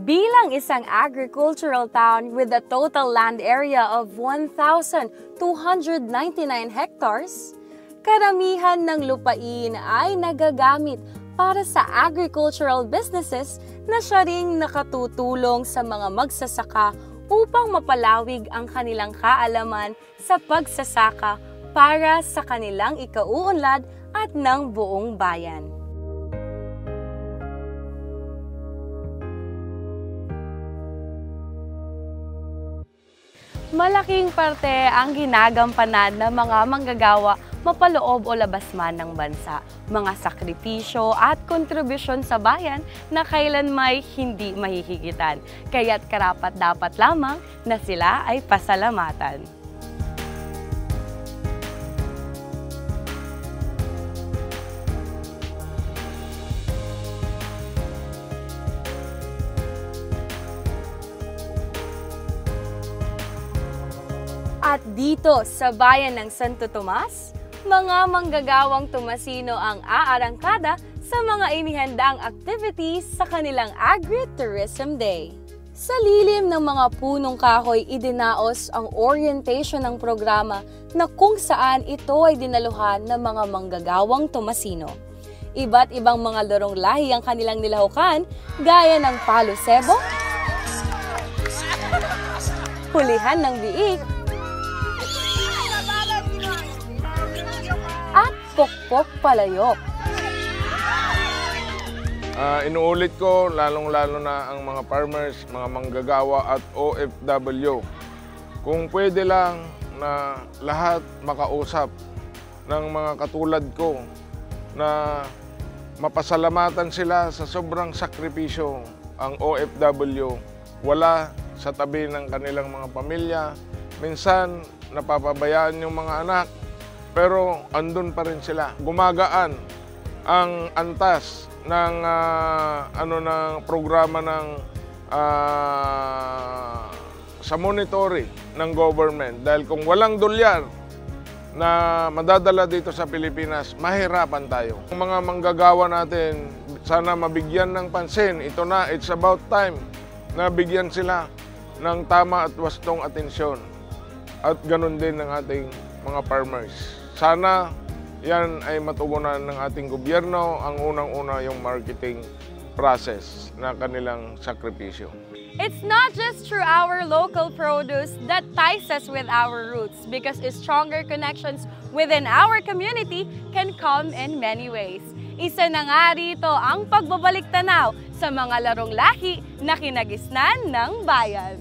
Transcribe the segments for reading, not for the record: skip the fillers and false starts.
Bilang isang agricultural town with a total land area of 1,299 hectares, karamihan ng lupain ay nagagamit para sa agricultural businesses na siya ring nakatutulong sa mga magsasaka upang mapalawig ang kanilang kaalaman sa pagsasaka para sa kanilang ikauunlad at ng buong bayan. Malaking parte ang ginagampanan ng mga manggagawa mapaloob o labas man ng bansa, mga sakripisyo at kontribusyon sa bayan na kailanmay hindi mahihigitan, kaya't karapat-dapat lamang na sila ay pasalamatan. At dito sa bayan ng Santo Tomas, mga manggagawang Tomasino ang aarangkada sa mga inihandang activities sa kanilang Agri-Tourism Day. Sa lilim ng mga punong kahoy, idinaos ang orientation ng programa na kung saan ito ay dinaluhan ng mga manggagawang Tomasino. Iba't ibang mga larong lahi ang kanilang nilahukan, gaya ng palo sebo, hulihan ng biik, at pokpok palayok. Inuulit ko, lalong-lalo na ang mga farmers, mga manggagawa at OFW. Kung pwede lang na lahat makausap ng mga katulad ko na mapasalamatan sila sa sobrang sakripisyo ang OFW. Wala sa tabi ng kanilang mga pamilya. Minsan napapabayaan yung mga anak, pero andun pa rin sila. Gumagaan ang antas ng ng programa ng sa monitoring ng government, dahil kung walang dolyar na madadala dito sa Pilipinas, mahirapan tayo. Ang mga manggagawa natin, sana mabigyan ng pansin. Ito na, it's about time na bigyan sila ng tama at wastong atensyon. At ganun din ng ating mga farmers. Sana yan ay matugunan ng ating gobyerno. Ang unang-una yung marketing process na kanilang sakripisyo. It's not just through our local produce that ties us with our roots, because stronger connections within our community can come in many ways. Isa na nga rito ang pagbabalik tanaw sa mga larong lahi na kinagisnan ng bayan.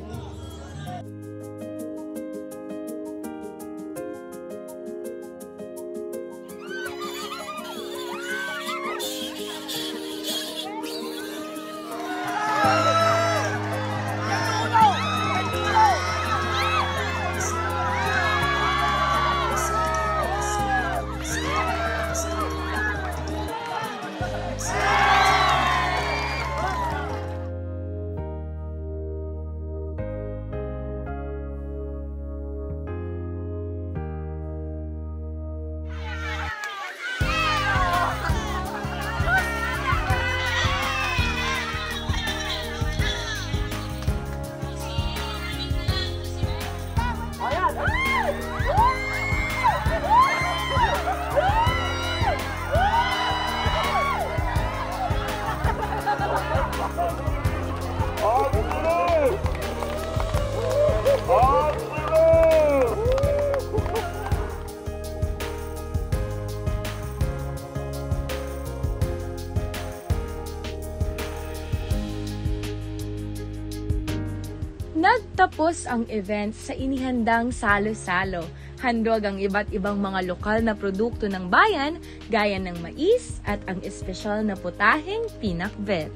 Nagtapos ang event sa inihandang salo-salo. Handog ang iba't ibang mga lokal na produkto ng bayan, gaya ng mais at ang espesyal na putaheng pinakbet.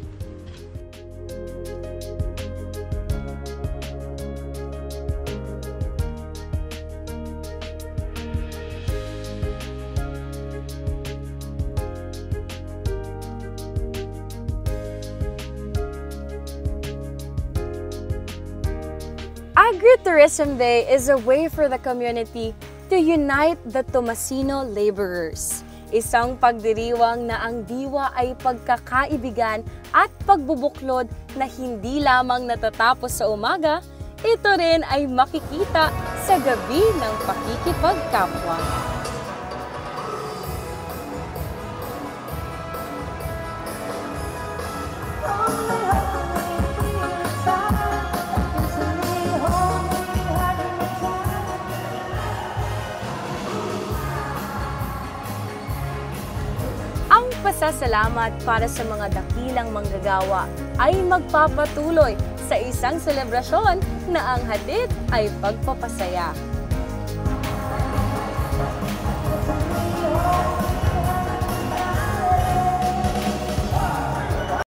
Agri-Tourism Day is a way for the community to unite the Tomasino laborers. Isang pagdiriwang na ang diwa ay pagkakaibigan at pagbubuklod na hindi lamang natatapos sa umaga, ito rin ay makikita sa gabi ng pakikipagkapwa. Ang pasasalamat para sa mga dakilang manggagawa ay magpapatuloy sa isang selebrasyon na ang hatid ay pagpapasaya.